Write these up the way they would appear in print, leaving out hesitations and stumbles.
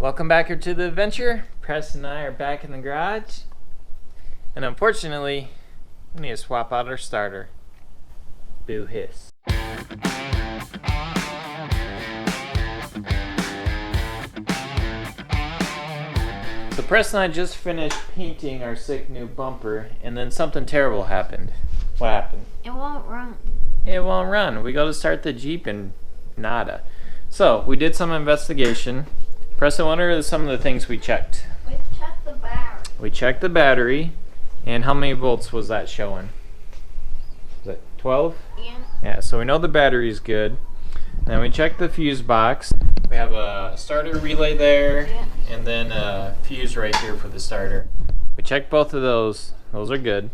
Welcome back here to the adventure. Press and I are back in the garage. And unfortunately, we need to swap out our starter. Boo hiss. So Press and I just finished painting our sick new bumper, and then something terrible happened. What happened? It won't run. It won't run. We go to start the Jeep and nada. So we did some investigation. Preston, what are some of the things we checked? We checked the battery. We checked the battery, and how many volts was that showing? Was it 12? Yeah. Yeah, so we know the battery's good. Then we checked the fuse box. We have a starter relay there, and then a fuse right here for the starter. We checked both of those. Those are good.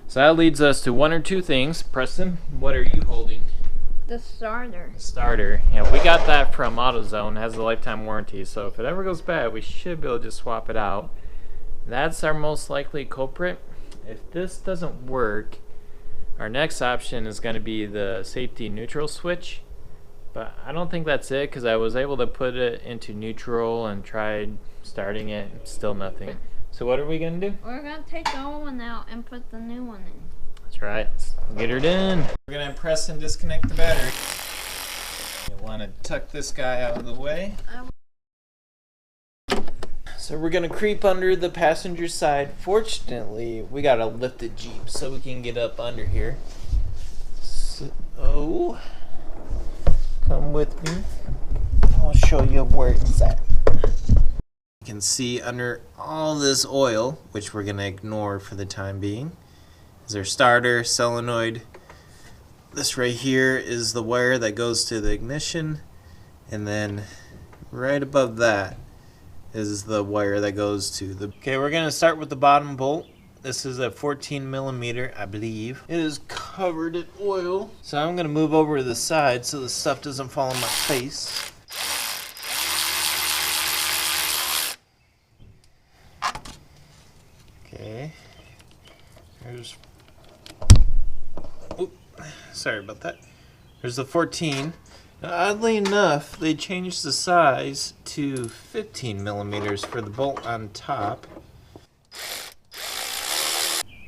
So that leads us to one or two things. Preston, what are you holding? The starter. The starter. Yeah, we got that from AutoZone. It has a lifetime warranty, so if it ever goes bad, we should be able to just swap it out. That's our most likely culprit. If this doesn't work, our next option is going to be the safety neutral switch. But I don't think that's it, because I was able to put it into neutral and tried starting it, and still nothing. So what are we going to do? We're going to take the old one out and put the new one in. That's right. Get her done. We're going to press and disconnect the battery. You want to tuck this guy out of the way. So we're going to creep under the passenger side. Fortunately, we got a lifted Jeep, so we can get up under here. So, come with me. I'll show you where it's at. You can see under all this oil, which we're going to ignore for the time being, is our starter, solenoid. This right here is the wire that goes to the ignition, and then right above that is the wire that goes to the... Okay, we're going to start with the bottom bolt. This is a 14 millimeter, I believe. It is covered in oil. So I'm going to move over to the side so the stuff doesn't fall on my face. Okay. There's... Oop, sorry about that. There's the 14. Now, oddly enough, they changed the size to 15 millimeters for the bolt on top.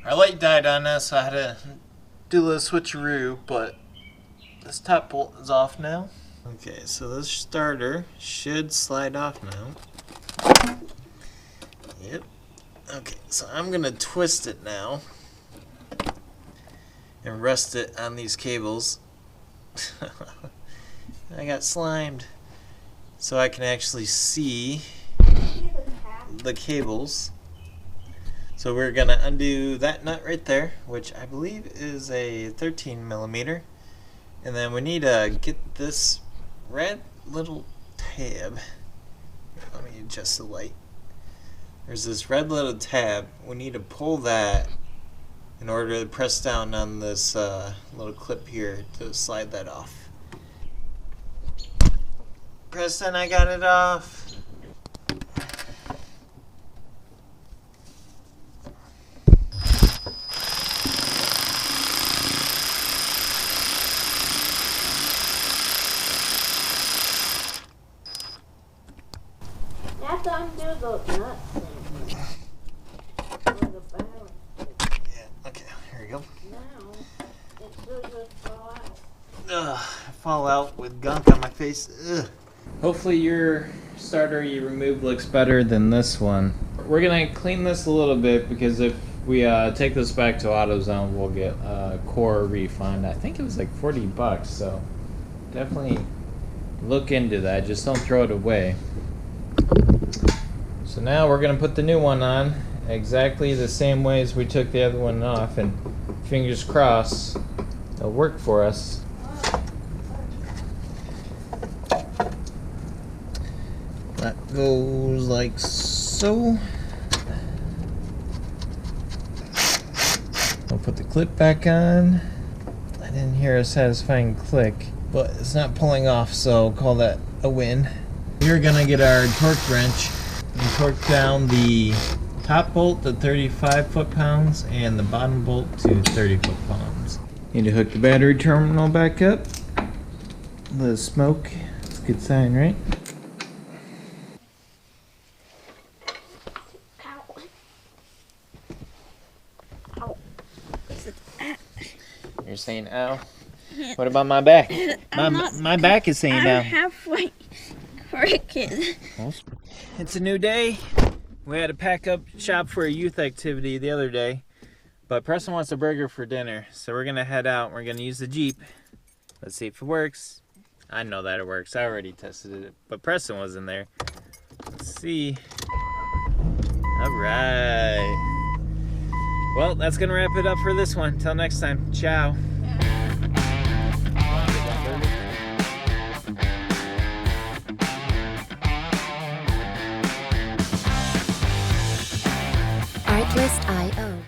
Our light died on us, so I had to do a little switcheroo, but this top bolt is off now. Okay, so this starter should slide off now. Yep. Okay, so I'm gonna twist it now and rest it on these cables. I got slimed, so I can actually see the cables. So we're gonna undo that nut right there, which I believe is a 13 millimeter, and then we need to get this red little tab. Let me adjust the light. There's this red little tab. We need to pull that in order to press down on this little clip here to slide that off. Preston, I got it off. That's undo those nuts. Yeah, okay, here we go. Now, it should just fall out. Ugh, I fall out with gunk on my face. Ugh. Hopefully your starter you removed looks better than this one. We're gonna clean this a little bit because if we take this back to AutoZone, we'll get a core refund. I think it was like 40 bucks, so definitely look into that. Just don't throw it away. So now we're gonna put the new one on exactly the same way as we took the other one off, and fingers crossed it'll work for us. That goes like so. I'll put the clip back on. I didn't hear a satisfying click, but it's not pulling off, so I'll call that a win. We're gonna get our torque wrench and torque down the top bolt to 35 foot-pounds and the bottom bolt to 30 foot-pounds. Need to hook the battery terminal back up. Let it smoke. It's a good sign, right? saying ow. What about my back? My back is saying ow. I'm halfway crooked. It's a new day. We had to pack up shop for a youth activity the other day. But Preston wants a burger for dinner. So we're going to head out. We're going to use the Jeep. Let's see if it works. I know that it works. I already tested it. But Preston wasn't there. Let's see. Alright. Well, that's going to wrap it up for this one. Till next time. Ciao. Artlist.io